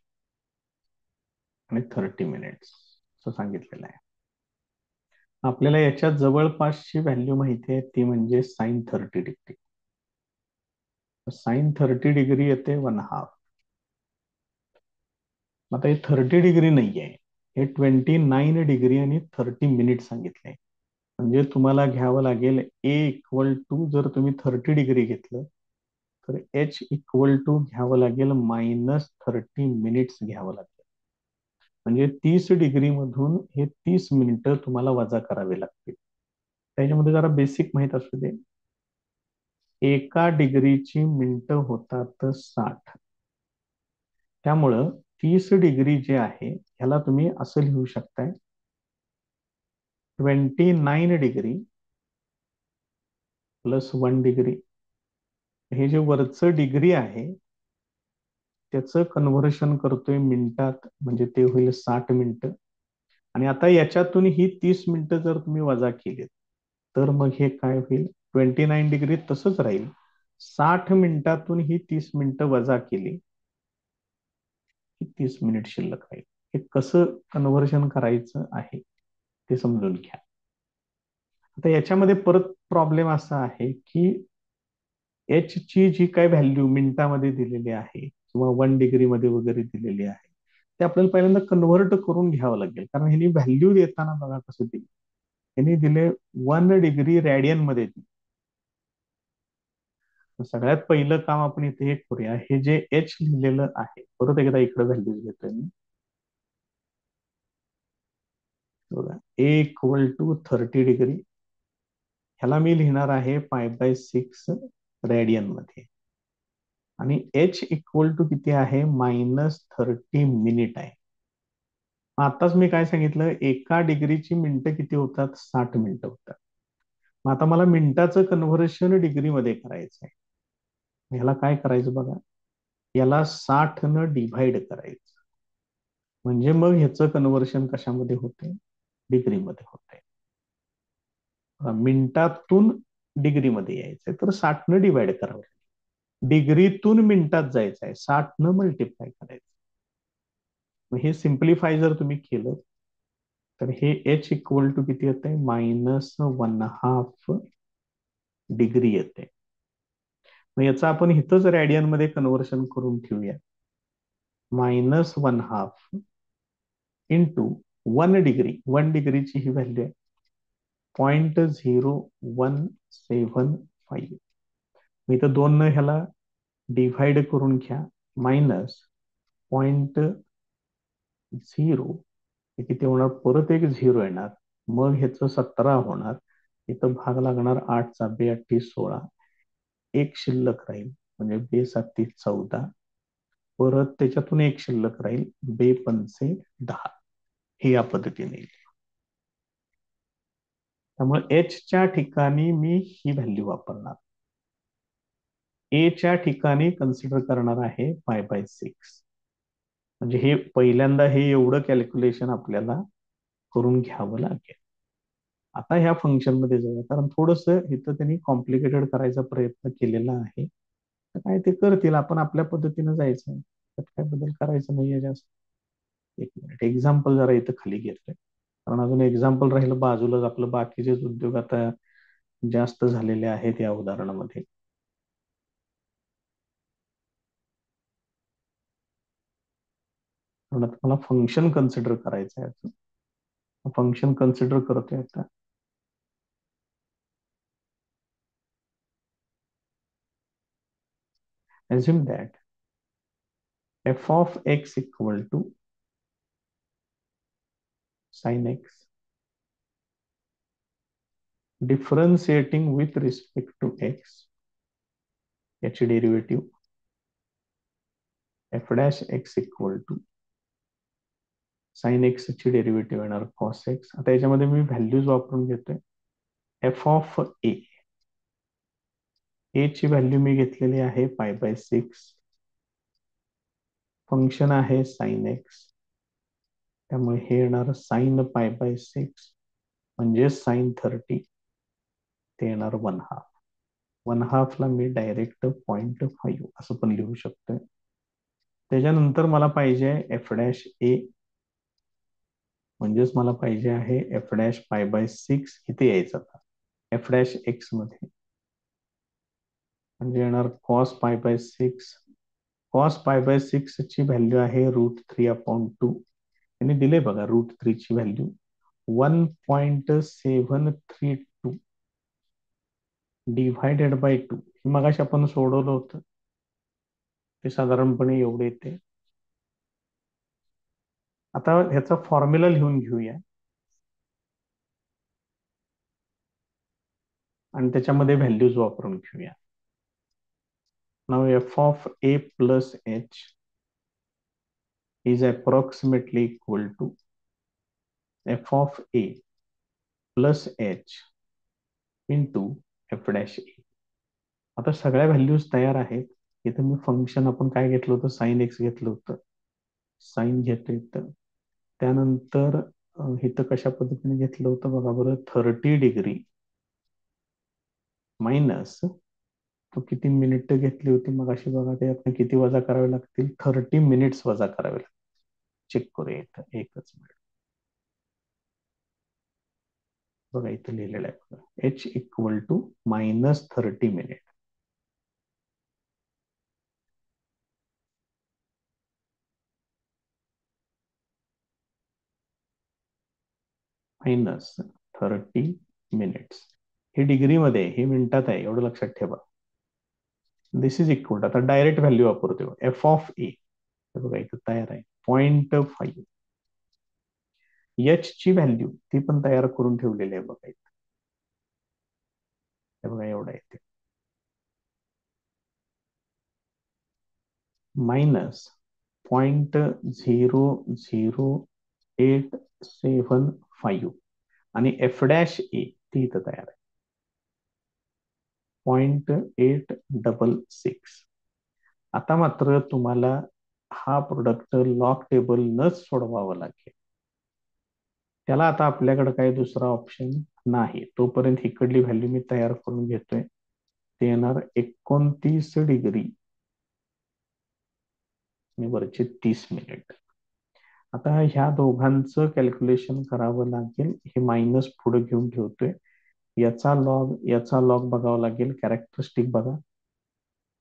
आणि 30 मिनिट्स असं सांगितलेलं आहे. आपल्याला याच्या जवळपासची व्हॅल्यू माहिती आहे, ती म्हणजे sin 30 डिग्री. sin 30 डिग्री येते 1/2. आता हे 30 डिग्री नाही आहे, हे 29 डिग्री आणि 30 मिनिट सांगितले. म्हणजे तुम्हाला घ्यावं लागेल जर तुम्ही 30 डिग्री घेतलं तर घ्यावं लागेल -30 मिनिट्स घ्यावं लागेल. म्हणजे 30 डिग्री मधून हे 30 मिनिटं तुम्हाला वजा करावे लागतील. त्याच्यामध्ये जरा बेसिक माहित असू दे. एका डिग्रीची मिनिटं होतात 60. त्यामुळं 30 डिग्री जे आहे ह्याला तुम्ही असं लिहू शकताय, 29 डिग्री प्लस 1 डिग्री. हे जे वरचं डिग्री आहे त्याचं कन्व्हर्शन करतोय मिनिटात, म्हणजे ते होईल 60 मिनिटं. आणि आता याच्यातून ही 30 मिनिटं जर तुम्ही वजा केली तर मग हे काय होईल, 29 डिग्री तसंच राहील, 60 मिनिटातून ही 30 मिनिटं वजा केली की 30 मिनिट शिल्लक राहील. हे कसं कन्व्हर्शन करायचं आहे ते समजून घ्या. आता याच्यामध्ये परत प्रॉब्लेम असा आहे की एच ची जी काय व्हॅल्यू मिनिटामध्ये दिलेली आहे किंवा 1 डिग्री मध्ये वगैरे दिलेली आहे, ते आपल्याला पहिल्यांदा कन्व्हर्ट करून घ्यावं लागेल. कारण ह्यांनी व्हॅल्यू देताना बघा कसं दिली, ह्यांनी दिले 1 डिग्री रॅडियन मध्ये दिली. सगळ्यात पहिलं काम आपण इथे हे करूया, हे जे एच लिहिलेलं आहे परत एकदा इकडे व्हॅल्यू घेतोय मी. बघा, A = 30 डिग्री, ह्याला मी लिहिणार आहे π/6 रॅडियन मध्ये. आणि एच इक्वल टू किती आहे, -30 मिनिट आहे. आताच मी काय सांगितलं, एका डिग्रीची मिनिटं किती होतात, 60 मिनिटं होतात. मग आता मला मिनिटाचं कन्व्हर्शन डिग्रीमध्ये करायचं आहे. ह्याला काय करायचं बघा, याला 60 डिव्हाइड करायचं, म्हणजे मग ह्याचं कन्व्हर्शन कशामध्ये होते, डिग्रीमध्ये होते. मिनिटातून डिग्रीमध्ये यायचंय तर 60 डिवाइड करावं. डिग्रीतून मिनिटात जायचं आहे, 60 मल्टिप्लाय करायचं. मग हे सिम्प्लिफाय जर तुम्ही केलं तर हे एच इक्वल टू किती येते, -1/2 डिग्री येते. मग याचं आपण इथंच रॅडियन मध्ये कन्व्हर्शन करून ठेवूया. -1/2 इंटू 1 डिग्री, 1 डिग्रीची ही व्हॅल्यू आहे 0.0175. मी इथं 2 ह्याला डिव्हाइड करून घ्या, -0.0, हे किती होणार, परत एक 0 येणार, मग ह्याचं 17 होणार, इथं भाग लागणार 8चा, 2×8 = 16, एक शिल्लक राहील, म्हणजे 2×7 = 14, परत त्याच्यातून एक शिल्लक राहील, 2×5 = 10. हे या पद्धतीने येईल. त्यामुळे एच च्या ठिकाणी मी ही व्हॅल्यू वापरणार, ए च्या ठिकाणी कन्सिडर करणार आहे π/6. म्हणजे हे पहिल्यांदा हे एवढं कॅल्क्युलेशन आपल्याला करून घ्यावं लागेल. आता ह्या फंक्शन मध्ये जाऊया, कारण थोडस इथं त्यांनी कॉम्प्लिकेटेड करायचा प्रयत्न केलेला आहे. तर काय ते करतील, आपण आपल्या पद्धतीनं जायचं, त्यात काय बदल करायचं नाहीये जास्त. एक मिनिट, एक्झाम्पल जरा इथं खाली घेतलंय, कारण अजून एक्झाम्पल राहिलं बाजूलाच, आपलं बाकीचेच उद्योग आता जास्त झालेले आहेत या उदाहरणामध्ये. मला फंक्शन कन्सिडर करायचं आहे. फंक्शन कन्सिडर करतोय आता. assume that f of x equal to sin x differentiating with respect to x, याची derivative f dash x equal to sin x ची डेरिव्हेटिव्ह येणार cos x. आता याच्यामध्ये मी व्हॅल्यूज वापरून घेतोय. f ऑफ a ची व्हॅल्यू मी घेतलेली आहे π/6. फंक्शन आहे sin x, त्यामुळे हे येणार sin π/6 म्हणजे sin 30, ते येणार 1/2. 1/2 ला मी डायरेक्ट 0.5 असं पण लिहू शकतोय. त्याच्यानंतर मला पाहिजे f डॅश a, म्हणजेच मला पाहिजे आहे f डॅश π/6 इथे यायचं आता f डॅश x मध्ये, म्हणजे येणार cos π/6. cos π/6 ची व्हॅल्यू आहे √3/2. त्यांनी दिले बघा √3 ची व्हॅल्यू 1.732 डिव्हायडेड बाय 2. मगाशी आपण सोडवलं होतं ते साधारणपणे एवढे येते. आता ह्याचा फॉर्म्युला लिहून घेऊया आणि त्याच्यामध्ये व्हॅल्यूज वापरून घेऊया. नाव f of a plus h is approximately equal to f of a plus h into f dash a. आता सगळ्या व्हॅल्यूज तयार आहेत. इथे मी फंक्शन आपण काय घेतलं होतं, साइन एक्स घेतलं होतं, साइन घेतोय. तर त्यानंतर इथं कशा पद्धतीने घेतलं होतं बघा बरं, 30 डिग्री मायनस तो किती मिनिट घेतली होती मग अशी बघा, त्यातनं किती वजा करावे लागतील, 30 मिनिट्स वजा करावे लागतील. चेक करूया इथं, एकच मिनिट बघा, इथं लिहिलेलं आहे h equal to -30 minute. -30 minutes. हे डिग्री मध्ये, हे मिनिटात आहे, एवढं लक्षात ठेवा. दिस इज इक्वल, आता डायरेक्ट व्हॅल्यू वापरतो एफ ऑफ ए, बघा इथं तयार आहे 0.5. एच ची व्हॅल्यू ती पण तयार करून ठेवलेली आहे बघा इथं, हे बघा एवढा येते -0.00875 आणि एफ डॅश ए ती इथं तयार आहे 0.866. आता मात्र तुम्हाला हा प्रोडक्ट लॉग टेबल नच सोडवावं लागेल. त्याला आता आपल्याकडे काही दुसरा ऑप्शन नाही. तोपर्यंत इकडली व्हॅल्यू मी तयार करून घेतोय. ते येणार 29 डिग्री आणि वरचे 30 मिनिट. आता ह्या दोघांचं कॅल्क्युलेशन करावं लागेल. हे मायनस पुढे घेऊन ठेवतोय. याचा लॉग बघावा लागेल. कॅरेक्टरिस्टिक बघा,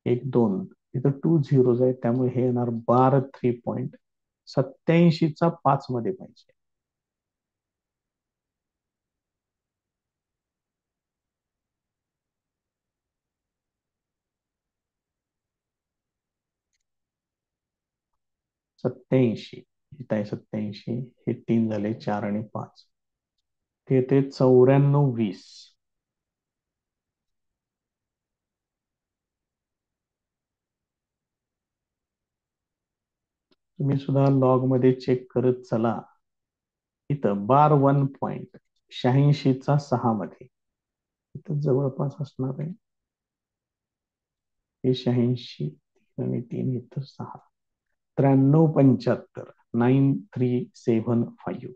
1 2 इथं 2 झिरोज आहे, त्यामुळे हे येणार बार 3.87 चा 5 मध्ये पाहिजे. सत्याऐंशी, इथं आहे 87, हे 3 झाले, 4 आणि 5, ते येते 94-20. तुम्ही सुद्धा लॉग मध्ये चेक करत चला. इथं बार 1.86 चा 6 मध्ये, इथं जवळपास असणार आहे. हे 86 आणि 3 इथं 6, 93-75, 9375.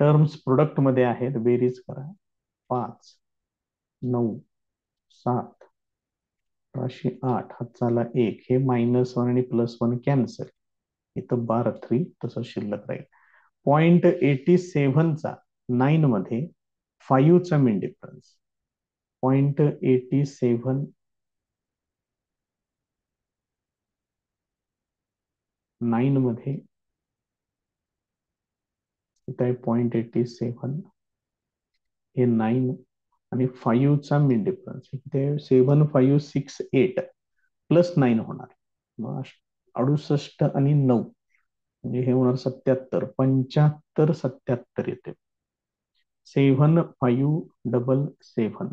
टर्म्स प्रोडक्ट मध्ये आहेत, बेरीज करा. 5 9 7 8, हातचाला 1, हे -1 आणि +1 कॅन्सल. इथं बार 3 तसं शिल्लक राहील. 0.87 चा 9 मध्ये 5 चा मीन डिफरन्स, 0.87 9 मध्ये इथे आहे 0.87, हे 9 आणि 5चा मिड डिफरन्स इथे 7568 प्लस 9 होणार. मग 68 आणि 9 म्हणजे हे होणार 77, 7577 येते. 7577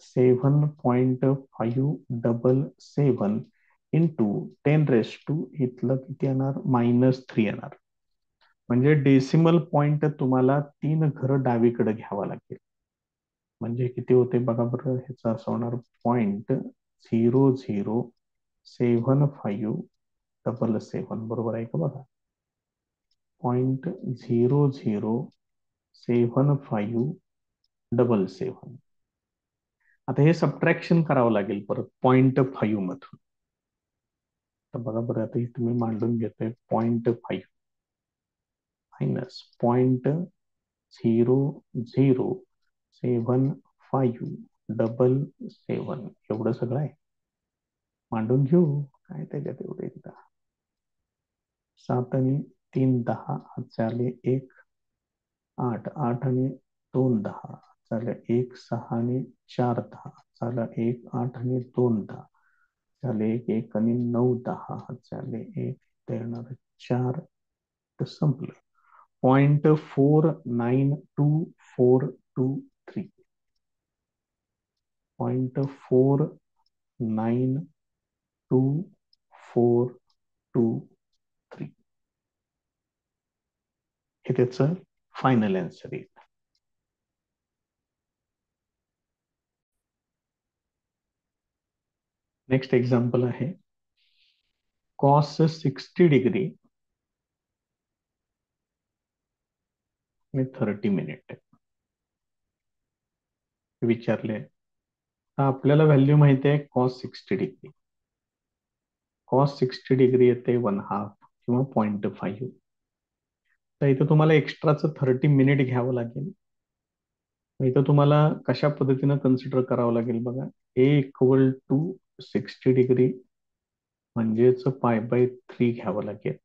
7.577 इंटू 10 इथलं किती येणार -3 येणार. म्हणजे डेसिमल पॉइंट तुम्हाला 3 घरं डावीकडे घ्यावा लागेल. म्हणजे किती होते बघा बरं, ह्याचं असं होणार 0.00757 बरोबर आहे का बघा. 0.00757. आता हे सबट्रॅक्शन करावं लागेल परत 0.5 मधून. तर बघा बरं, आता हे तुम्ही मांडून घेतोय 0.5 मायनस 0.00757 एवढं सगळं आहे. मांडून घेऊ काय त्याच्यात एवढं एकदा. 7 आणि 3 10 झाले 1 8, 8 आणि 2 10 झालं 1 6 आणि 4 10 झालं 1 8 आणि 2 10 झाले 1 1 आणि 9 10 झाले 1 येणार 4. तर संपलं. 0.49243 0.49243 हे त्याचं फायनल आन्सर येईल. नेक्स्ट एक्झाम्पल आहे कॉस 60 डिग्री आणि 30 मिनिट विचारले. तर आपल्याला व्हॅल्यू माहिती आहे कॉस 60 डिग्री. कॉस 60 डिग्री येते 1/2 किंवा 0.5. तर इथं तुम्हाला एक्स्ट्राचं 30 मिनिट घ्यावं लागेल. इथं तुम्हाला कशा पद्धतीनं कन्सिडर करावं लागेल बघा. ए इक्वल टू 60 डिग्री म्हणजेच π/3 घ्यावं लागेल.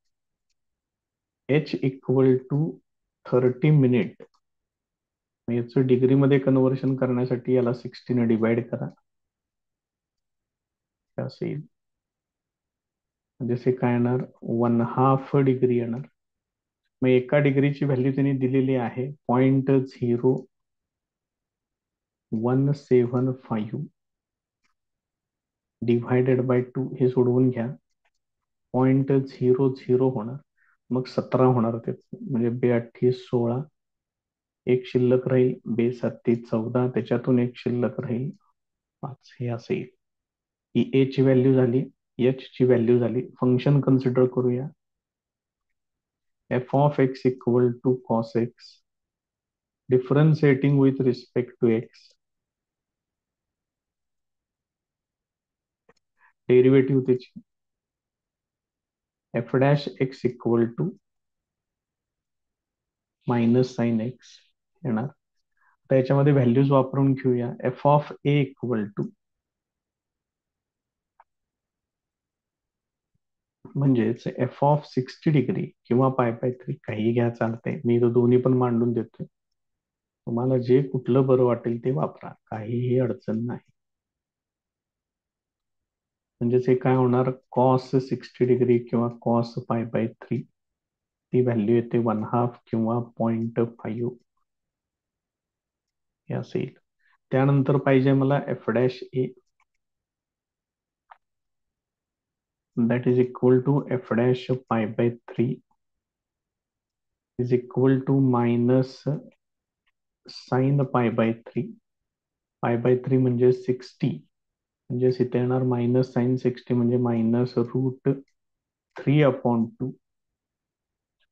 एच इक्वल टू 30 मिनिट याचं डिग्रीमध्ये कन्व्हर्शन करण्यासाठी याला 60 ने डिवाइड करा. असं येईल. जसे काय येणार 1/2 डिग्री येणार. मग एका डिग्रीची व्हॅल्यू त्यांनी दिलेली आहे 0.0175 डिव्हायडेड बाय 2. हे सोडवून घ्या. 0.00 होणार. मग 17 होणार ते, म्हणजे 2 8 16, एक शिल्लक राहील 2 7 14, त्याच्यातून एक शिल्लक राहील 5. हे असं येईल. ही ए ची व्हॅल्यू झाली, एच ची व्हॅल्यू झाली. फंक्शन कन्सिडर करूया. F of x equal to cos X differentiating with respect to X. Derivative त्याची F dash x equal to minus sine X येणार. तर याच्यामध्ये व्हॅल्यूज वापरून घेऊया. F of A equal to म्हणजेच एफ ऑफ 60 डिग्री किंवा π/3 काही घ्या चालतंय. मी तो दोन्ही पण मांडून देतोय. तुम्हाला जे कुठलं बरं वाटेल ते वापरा, काहीही अडचण नाही. म्हणजेच हे काय होणार कॉस 60 डिग्री किंवा कॉस π/3 ती व्हॅल्यू येते 1/2 किंवा 0.5 हे असेल. त्यानंतर पाहिजे मला F dash A, that is equal to f dash π/3 is equal to minus sin π/3. π/3 म्हणजे 60, म्हणजे इथे येणार मायनस साइन 60 म्हणजे -√3/2.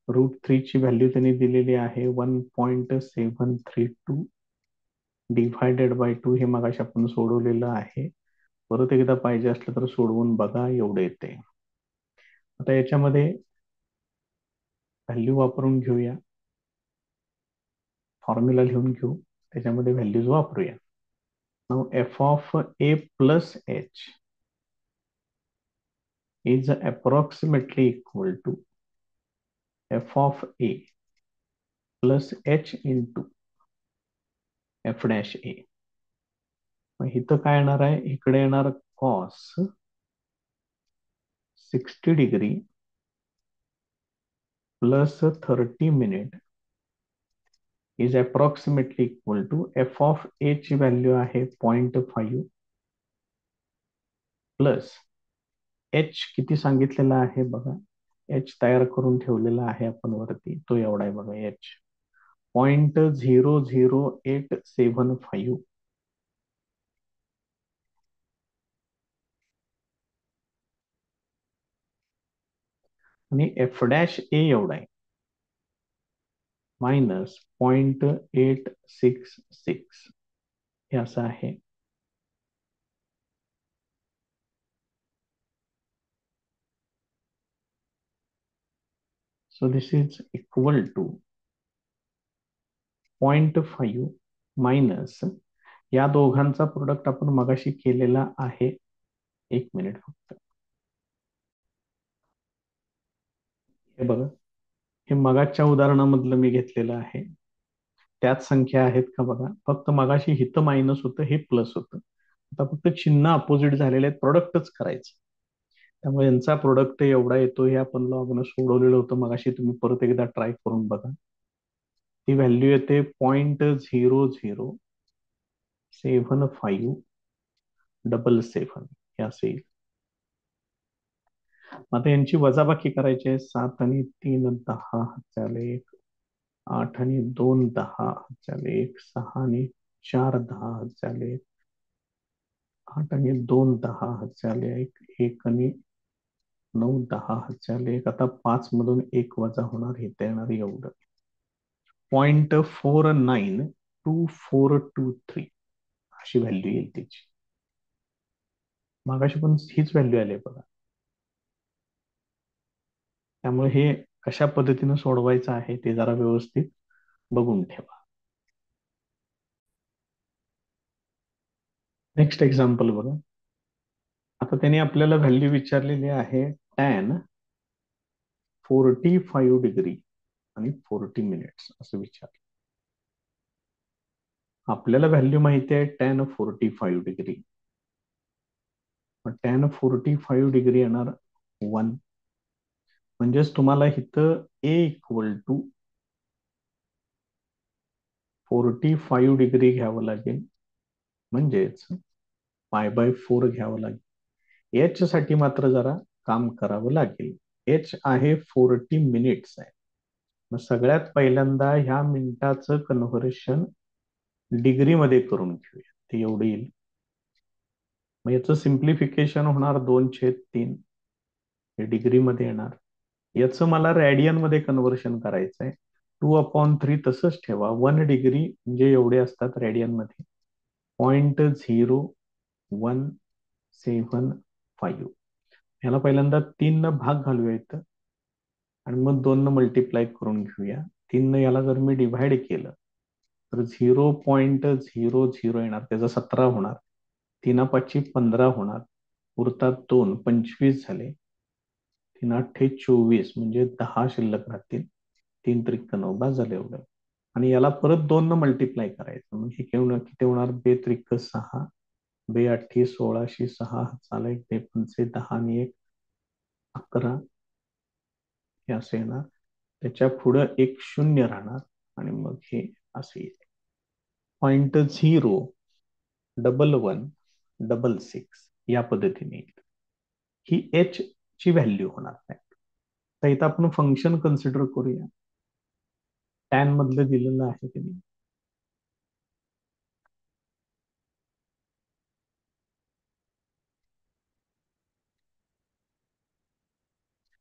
√3 ची व्हॅल्यू त्यांनी दिलेली आहे 1.732 डिव्हायडेड बाय 2. हे मगाशी आपण सोडवलेलं आहे. परत एकदा पाहिजे असलं तर सोडवून बघा, एवढं येते. आता याच्यामध्ये व्हॅल्यू वापरून घेऊया. फॉर्म्युला लिहून घेऊ, त्याच्यामध्ये व्हॅल्यूज वापरूया. Now f of a plus h is approximately equal to f of a plus h into f dash a. मग इथं काय येणार आहे, इकडे येणार cos 60 degree plus 30 minute is approximately equal to f of a ची value आहे 0.5 plus h किती सांगितलेला आहे बघा, h तयार करून ठेवलेला आहे आपण वरती, तो एवढा आहे बघा h 0.00875 आणि एफ डॅश ए एवढा आहे मायनस 0.866 हे असं आहे. So this is equal to 0.5 minus या दोघांचा प्रोडक्ट आपण मगाशी केलेला आहे. एक मिनिट फक्त, हे बघा, हे मगाच्या उदाहरणामधलं मी घेतलेलं आहे. त्याच संख्या आहेत का बघा, फक्त मगाशी हिथं मायनस होतं, हे प्लस होतं. आता फक्त चिन्ह अपोजिट झालेले आहेत, प्रोडक्टच करायचं. त्यामुळे यांचा प्रोडक्ट एवढा येतो, हे आपण लॉगनं सोडवलेलं होतं मगाशी. तुम्ही परत एकदा ट्राय करून बघा. ती व्हॅल्यू येते 0.00757 हे असेल. आता यांची वजाबाकी करायची आहे. 7 आणि 3 10 झाले, 8 आणि 2 10 झाले, 6 आणि 4 10 झाले, 8 आणि 2 10 झाले, 1 आणि 9 10 झाले. आता 5 मधून 1 वजा होणार, हे येणार एवढं 0.492423 अशी व्हॅल्यू येईल त्याची. मागाशी पण हीच व्हॅल्यू आली बघा. त्यामुळे हे कशा पद्धतीने सोडवायचं आहे ते जरा व्यवस्थित बघून ठेवा. नेक्स्ट एक्झाम्पल बघा. आता त्यांनी आपल्याला व्हॅल्यू विचारलेली आहे tan 45 डिग्री आणि 40 मिनिट्स असं विचार. आपल्याला व्हॅल्यू माहिती आहे tan 45 डिग्री. tan 45 डिग्री येणार 1. म्हणजेच तुम्हाला इथं a इक्वल टू 45 डिग्री घ्यावं लागेल, म्हणजेच π/4 घ्यावं लागेल. एच साठी मात्र जरा काम करावं लागेल. एच आहे 40 मिनिट्स आहे. मग सगळ्यात पहिल्यांदा ह्या मिनिटाचं कन्व्हर्शन डिग्रीमध्ये करून घेऊया. ते एवढं येईल. मग याचं सिम्प्लिफिकेशन होणार 2/3, हे डिग्रीमध्ये येणार. याचं मला रॅडियन मध्ये कन्व्हर्शन करायचं आहे. 2/3 तसंच ठेवा. 1 डिग्री म्हणजे एवढे असतात रॅडियन मध्ये, 0.0175. ह्याला पहिल्यांदा 3 न भाग घालूया इथं आणि मग 2 न मल्टिप्लाय करून घेऊया. 3 न याला जर मी डिव्हाइड केलं तर 0.00 येणार, त्याचा 17 होणार. 3 15 होणार, उरतात 2, 25 झाले. 3 24 म्हणजे 10 शिल्लक राहतील. 3 त्रिक 9 बस झाले एवढं. आणि याला परत 2 न मल्टिप्लाय करायचं. मग हे किती होणार, 2 त्रिक 6, 2 8 16, 6 चालेल, 2 पंचे 10 आणि 1 11 हे असं येणार. त्याच्या पुढं एक शून्य राहणार आणि मग हे असे येईल. 0.0116 या पद्धतीने येईल. ही एच ची व्हॅल्यू होणार आहे. तर इथं आपण फंक्शन कन्सिडर करूया. टॅन मधलं दिलेलं आहे त्यांनी.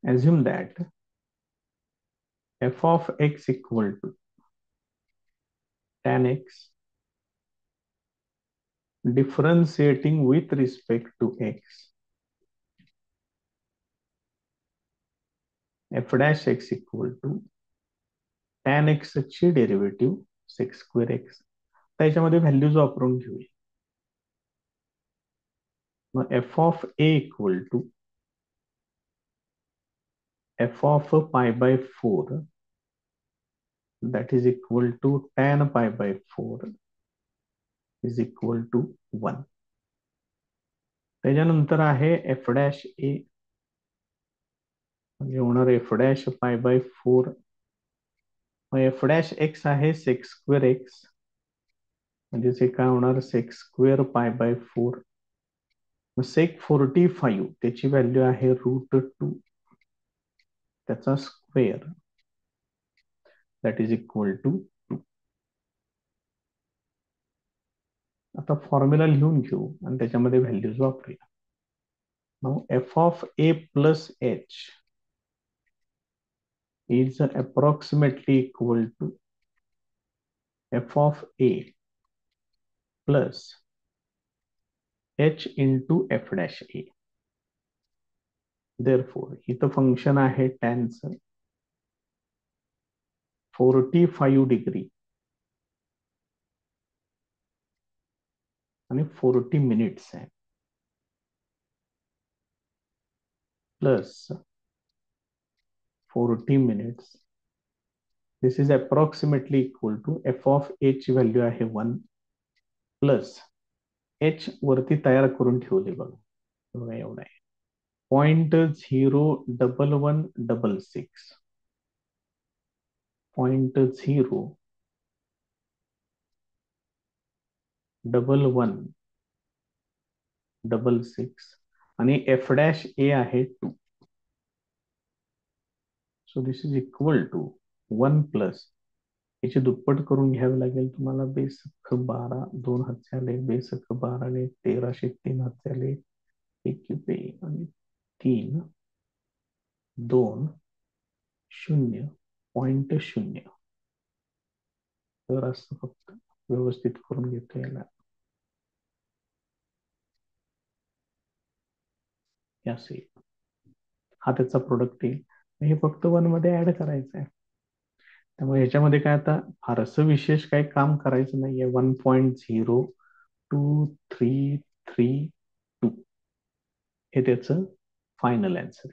Assume that f of x equal to tan x differentiating with respect to x, f dash x equal to tan x ची डेरिव्हेटिव्ह sec square x. त्याच्यामध्ये व्हॅल्यूज वापरून घेऊया. मग F of A equal to F of pi by 4 that is equal to tan pi by 4 is equal to 1. त्याच्यानंतर आहे f dash ए म्हणजे होणार F dash पाय बाय 4. मग एफ डॅश एक्स आहे सेक्स स्क्वेअर एक्स म्हणजे ते काय होणार सेक्स स्क्वेअर पाय बाय 4. मग सेक 45 त्याची व्हॅल्यू आहे √2 त्याचा square that is equal to 2. आता फॉर्म्युला लिहून घेऊ आणि त्याच्यामध्ये व्हॅल्यूज वापरूया. Now f of A plus h is approximately equal to f of a plus h into f dash a. Therefore, इथं फंक्शन आहे टॅनचं 45 डिग्री आणि 40 मिनिट्स आहे plus 40 minutes. This is approximately equal to F of A ची value आहे 1 plus H वरती तयार करून ठेवले बघा एवढा आहे 0.01166 0.1166 आणि एफ डॅश ए आहे 2. So this is equal to 1 plus याची दुप्पट करून घ्यावी लागेल तुम्हाला. बेसख 12 2 हात आले बेसख 12 ने 13 3 हात आले 1 बे आणि 3 2 0.0. तर असं फक्त व्यवस्थित करून घेतो याला. असे हा त्याचा प्रोडक्ट येईल. हे फक्त 1 मध्ये ऍड करायचं आहे. त्यामुळे ह्याच्यामध्ये काय आता फारसं विशेष काही काम करायचं नाहीये. 1.02332 हे त्याचं फायनल आन्सर.